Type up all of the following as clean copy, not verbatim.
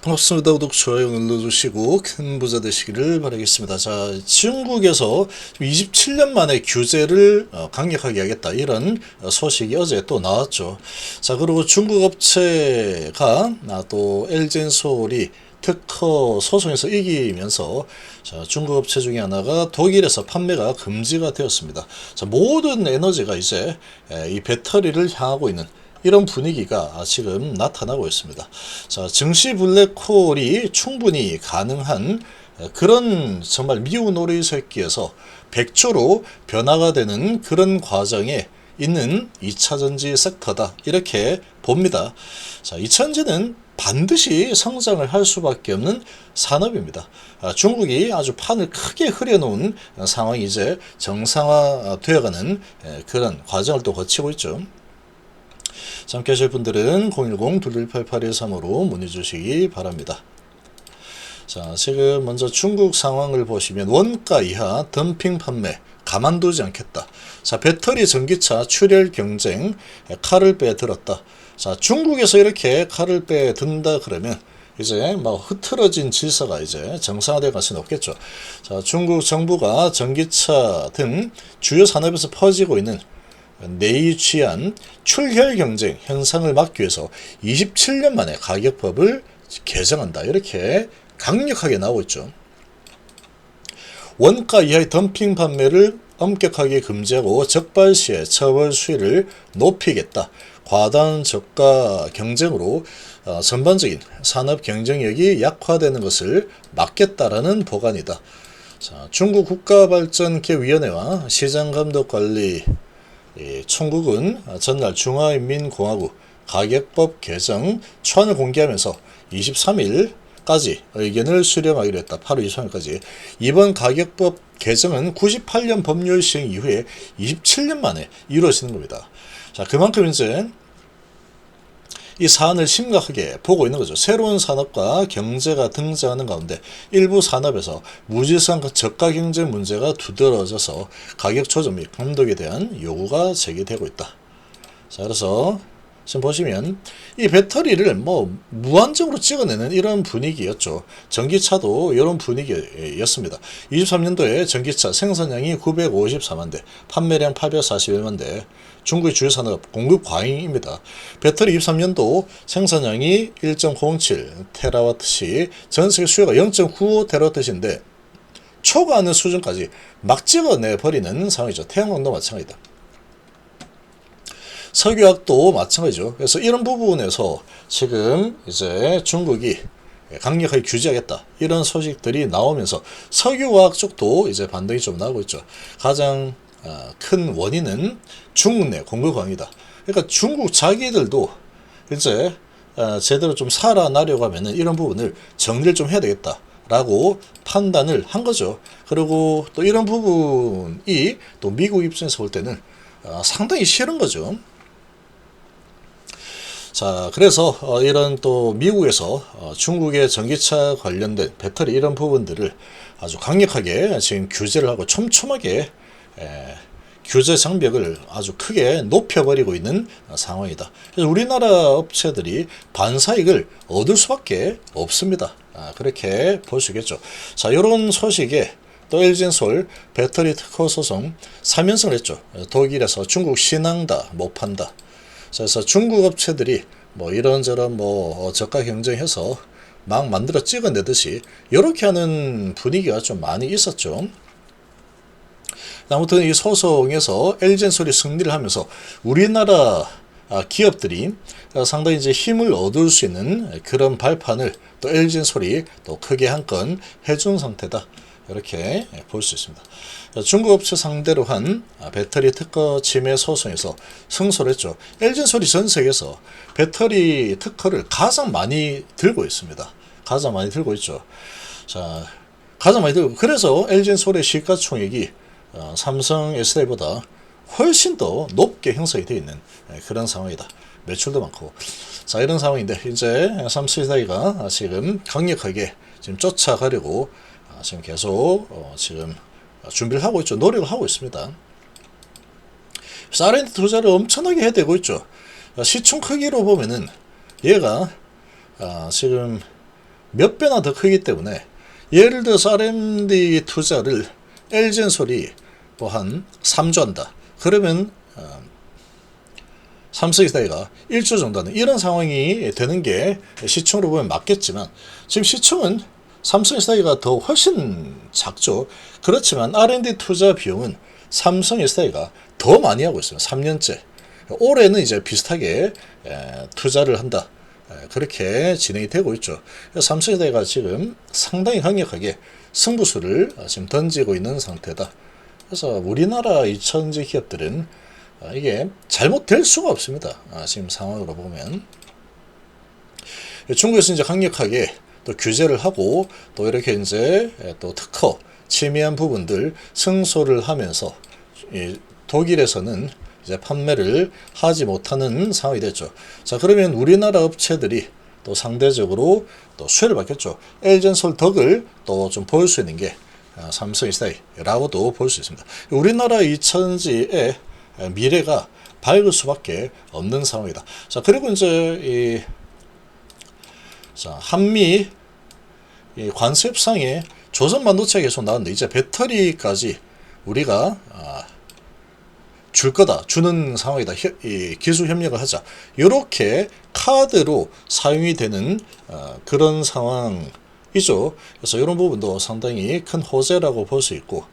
반갑습니다. 구독, 좋아요 눌러주시고 큰 부자 되시기를 바라겠습니다. 자, 중국에서 27년 만에 규제를 강력하게 하겠다 이런 소식이 어제 또 나왔죠. 자, 그리고 중국 업체가 또 LG엔솔이 특허 소송에서 이기면서 자, 중국 업체 중에 하나가 독일에서 판매가 금지가 되었습니다. 자, 모든 에너지가 이제 이 배터리를 향하고 있는 이런 분위기가 지금 나타나고 있습니다. 자, 증시 블랙홀이 충분히 가능한 그런 정말 미운 오리 새끼에서 백조로 변화가 되는 그런 과정에 있는 2차전지 섹터다 이렇게 봅니다. 자, 2차전지는 반드시 성장을 할 수밖에 없는 산업입니다. 중국이 아주 판을 크게 흐려놓은 상황이 이제 정상화되어가는 그런 과정을 또 거치고 있죠. 함께 하실 분들은 010-2188-13으로 문의 주시기 바랍니다. 자, 지금 먼저 중국 상황을 보시면 원가 이하 덤핑 판매 가만두지 않겠다. 자, 배터리 전기차 출혈 경쟁 칼을 빼들었다. 자, 중국에서 이렇게 칼을 빼든다 그러면 이제 막 흐트러진 질서가 이제 정상화될 가능성이 없겠죠. 자, 중국 정부가 전기차 등 주요 산업에서 퍼지고 있는 내유치한 출혈 경쟁 현상을 막기 위해서 27년 만에 가격법을 개정한다. 이렇게 강력하게 나오고 있죠. 원가 이하의 덤핑 판매를 엄격하게 금지하고 적발 시에 처벌 수위를 높이겠다. 과다한 저가 경쟁으로 전반적인 산업 경쟁력이 약화되는 것을 막겠다라는 보관이다. 자, 중국 국가발전기획위원회와 시장감독관리 총국은 전날 중화인민공화국 가격법 개정 초안을 공개하면서 23일까지 의견을 수렴하기로 했다. 8월 23일까지. 이번 가격법 개정은 98년 법률 시행 이후에 27년 만에 이루어지는 겁니다. 자, 그만큼 이제 이 사안을 심각하게 보고 있는 거죠. 새로운 산업과 경제가 등장하는 가운데 일부 산업에서 무질서한 저가 경쟁 문제가 두드러져서 가격 조정 및 감독에 대한 요구가 제기되고 있다. 자, 그래서 지금 보시면 이 배터리를 뭐 무한정으로 찍어내는 이런 분위기였죠. 전기차도 이런 분위기였습니다. 23년도에 전기차 생산량이 954만 대, 판매량 841만 대, 중국의 주요 산업 공급 과잉입니다. 배터리 23년도 생산량이 1.07테라와트시, 전 세계 수요가 0.95테라와트시인데 초과하는 수준까지 막 찍어내버리는 상황이죠. 태양광도 마찬가지다. 석유화학도 마찬가지죠. 그래서 이런 부분에서 지금 이제 중국이 강력하게 규제하겠다 이런 소식들이 나오면서 석유화학 쪽도 이제 반등이 좀 나오고 있죠. 가장 큰 원인은 중국 내 공급 과잉이다. 그러니까 중국 자기들도 이제 제대로 좀 살아나려고 하면은 이런 부분을 정리를 좀 해야 되겠다. 라고 판단을 한 거죠. 그리고 또 이런 부분이 또 미국 입장에서 볼 때는 상당히 싫은 거죠. 자, 그래서 이런 또 미국에서 중국의 전기차 관련된 배터리 이런 부분들을 아주 강력하게 지금 규제를 하고 촘촘하게 규제 장벽을 아주 크게 높여버리고 있는 상황이다. 그래서 우리나라 업체들이 반사익을 얻을 수밖에 없습니다. 그렇게 볼 수 있겠죠. 자, 이런 소식에 또 LG엔솔 배터리 특허 소송 3연승을 했죠. 독일에서 중국 신앙다 못 판다. 그래서 중국 업체들이 뭐 이런저런 뭐 저가 경쟁해서 막 만들어 찍어내듯이 이렇게 하는 분위기가 좀 많이 있었죠. 아무튼 이 소송에서 LG엔솔이 승리를 하면서 우리나라 기업들이 상당히 이제 힘을 얻을 수 있는 그런 발판을 또 LG엔솔이 또 크게 한 건 해준 상태다. 이렇게 볼 수 있습니다. 중국 업체 상대로 한 배터리 특허 침해 소송에서 승소를 했죠. LG엔솔이 전 세계에서 배터리 특허를 가장 많이 들고 있습니다. 가장 많이 들고 있죠. 자, 가장 많이 들고, 그래서 LG엔솔의 시가총액이 삼성 SDI보다 훨씬 더 높게 형성이 되어 있는 그런 상황이다. 매출도 많고. 자, 이런 상황인데 이제 삼성 SDI가 지금 강력하게 지금 쫓아가려고 지금 계속 지금 준비를 하고 있죠. 노력을 하고 있습니다. R&D 투자를 엄청나게 해대고 있죠. 시총 크기로 보면은 얘가 지금 몇 배나 더 크기 때문에 예를 들어서 R&D 투자를 LG엔솔이 뭐 한 3조 한다. 그러면 삼성이사가 1조 정도 하는 이런 상황이 되는 게 시총으로 보면 맞겠지만 지금 시총은 삼성이사가 더 훨씬 작죠. 그렇지만 R&D 투자 비용은 삼성이사가 더 많이 하고 있어요. 3년째. 올해는 이제 비슷하게 투자를 한다. 그렇게 진행이 되고 있죠. 삼성이사가 지금 상당히 강력하게 승부수를 지금 던지고 있는 상태다. 그래서 우리나라 2차전지 기업들은 이게 잘못될 수가 없습니다. 지금 상황으로 보면 중국에서 이제 강력하게 또 규제를 하고 또 이렇게 이제 또 특허 침해한 부분들 승소를 하면서 독일에서는 이제 판매를 하지 못하는 상황이 됐죠. 자, 그러면 우리나라 업체들이 또 상대적으로 또 수혜를 받겠죠. LG엔솔 덕을 또 좀 보일 수 있는 게 삼성이사라고도 볼 수 있습니다. 우리나라 2차전지의 미래가 밝을 수밖에 없는 상황이다. 자, 그리고 이제 한미 관세 협상에 조선 반도체가 계속 나왔는데 이제 배터리까지 우리가 줄 거다, 주는 상황이다. 기술 협력을 하자. 이렇게 카드로 사용이 되는 그런 상황이죠. 그래서 이런 부분도 상당히 큰 호재라고 볼 수 있고,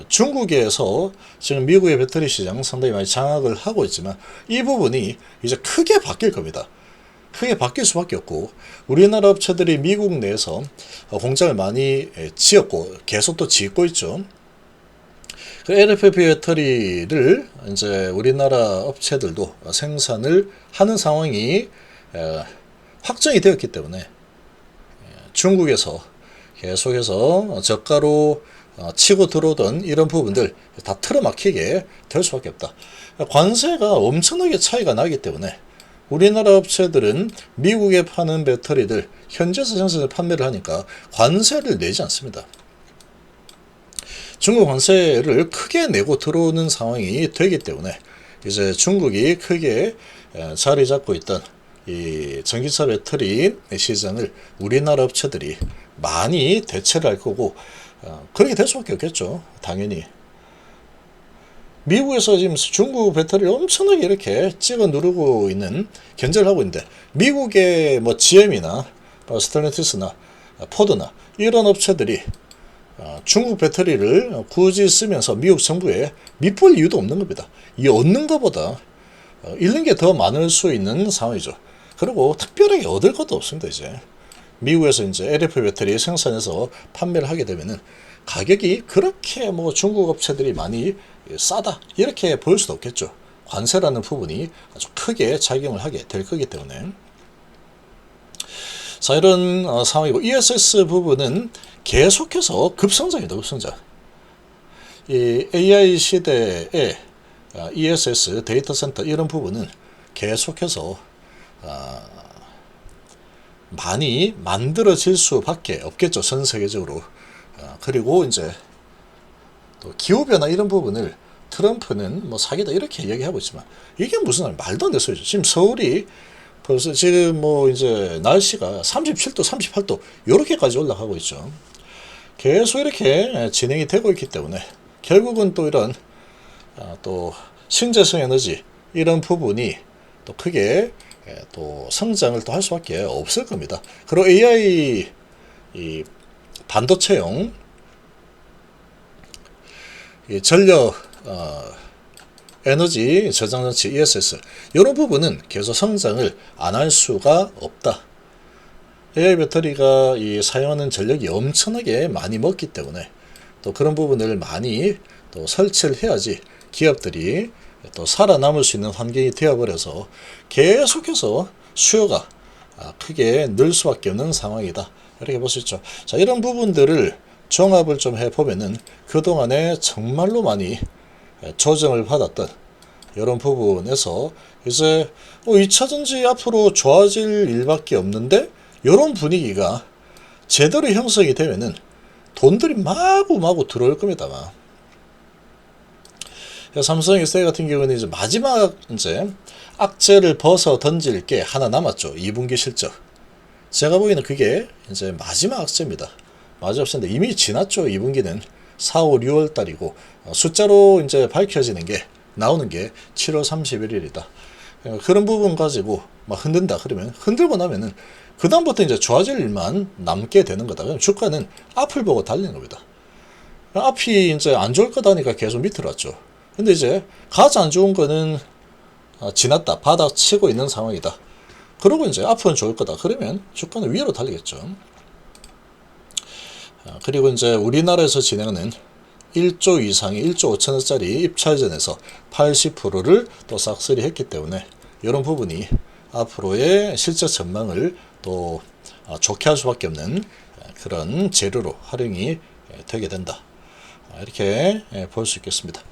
중국에서 지금 미국의 배터리 시장 상당히 많이 장악을 하고 있지만 이 부분이 이제 크게 바뀔 겁니다. 크게 바뀔 수밖에 없고, 우리나라 업체들이 미국 내에서 공장을 많이 지었고 계속 또 짓고 있죠. LFP 배터리를 이제 우리나라 업체들도 생산을 하는 상황이 확정이 되었기 때문에 중국에서 계속해서 저가로 치고 들어오던 이런 부분들 다 틀어막히게 될 수밖에 없다. 관세가 엄청나게 차이가 나기 때문에 우리나라 업체들은 미국에 파는 배터리들 현지에서 생산해서 판매를 하니까 관세를 내지 않습니다. 중국 관세를 크게 내고 들어오는 상황이 되기 때문에 이제 중국이 크게 자리 잡고 있던 이 전기차 배터리 시장을 우리나라 업체들이 많이 대체를 할 거고, 그렇게 될 수밖에 없겠죠. 당연히 미국에서 지금 중국 배터리를 엄청나게 이렇게 찍어 누르고 있는, 견제를 하고 있는데 미국의 뭐 GM이나 스텔란티스나 포드나 이런 업체들이 중국 배터리를 굳이 쓰면서 미국 정부에 밑볼 이유도 없는 겁니다. 이 얻는 것보다 잃는 게 더 많을 수 있는 상황이죠. 그리고 특별하게 얻을 것도 없습니다. 이제 미국에서 이제 LFP 배터리 생산해서 판매를 하게 되면은 가격이 그렇게 뭐 중국 업체들이 많이 싸다 이렇게 보일 수도 없겠죠. 관세라는 부분이 아주 크게 작용을 하게 될 거기 때문에. 자, 이런 상황이고, ESS 부분은 계속해서 급성장이다. 급성장. 이 AI 시대에 ESS 데이터 센터 이런 부분은 계속해서 많이 만들어질 수밖에 없겠죠. 전 세계적으로. 그리고 이제 또 기후변화 이런 부분을 트럼프는 뭐 사기다 이렇게 얘기하고 있지만 이게 무슨 말도 안 되는 소리죠. 지금 서울이 벌써 지금 뭐 이제 날씨가 37도, 38도 이렇게까지 올라가고 있죠. 계속 이렇게 진행이 되고 있기 때문에 결국은 또 이런 또 신재생 에너지 이런 부분이 또 크게 또 성장을 또 할 수밖에 없을 겁니다. 그리고 AI 이 반도체용 이 전력 에너지 저장장치 ESS 이런 부분은 계속 성장을 안 할 수가 없다. AI 배터리가 이 사용하는 전력이 엄청나게 많이 먹기 때문에 또 그런 부분을 많이 또 설치를 해야지 기업들이 또 살아남을 수 있는 환경이 되어버려서 계속해서 수요가 크게 늘 수밖에 없는 상황이다. 이렇게 볼 수 있죠. 자, 이런 부분들을 종합을 좀 해보면은 그동안에 정말로 많이 조정을 받았던 이런 부분에서 이제 2차전지 앞으로 좋아질 일밖에 없는데 이런 분위기가 제대로 형성이 되면은 돈들이 마구마구 들어올 겁니다. 삼성 SK 같은 경우는 이제 마지막 이제 악재를 벗어 던질 게 하나 남았죠. 2분기 실적. 제가 보기에는 그게 이제 마지막 악재입니다. 마지막 악재인데 이미 지났죠. 2분기는 4, 5, 6월 달이고 숫자로 이제 밝혀지는 게 나오는 게 7월 31일이다. 그런 부분 가지고 막 흔든다. 그러면 흔들고 나면은 그 다음부터 이제 좋아질 일만 남게 되는 거다. 그럼 주가는 앞을 보고 달리는 겁니다. 앞이 이제 안 좋을 거다니까 계속 밑으로 왔죠. 근데 이제 가장 안 좋은 거는 지났다. 바닥 치고 있는 상황이다. 그러고 이제 앞은 좋을 거다. 그러면 주가는 위로 달리겠죠. 그리고 이제 우리나라에서 진행하는 1조 이상의 1조 5천원짜리 입찰전에서 80%를 또 싹쓸이 했기 때문에 이런 부분이 앞으로의 실제 전망을 또 좋게 할 수밖에 없는 그런 재료로 활용이 되게 된다. 이렇게 볼 수 있겠습니다.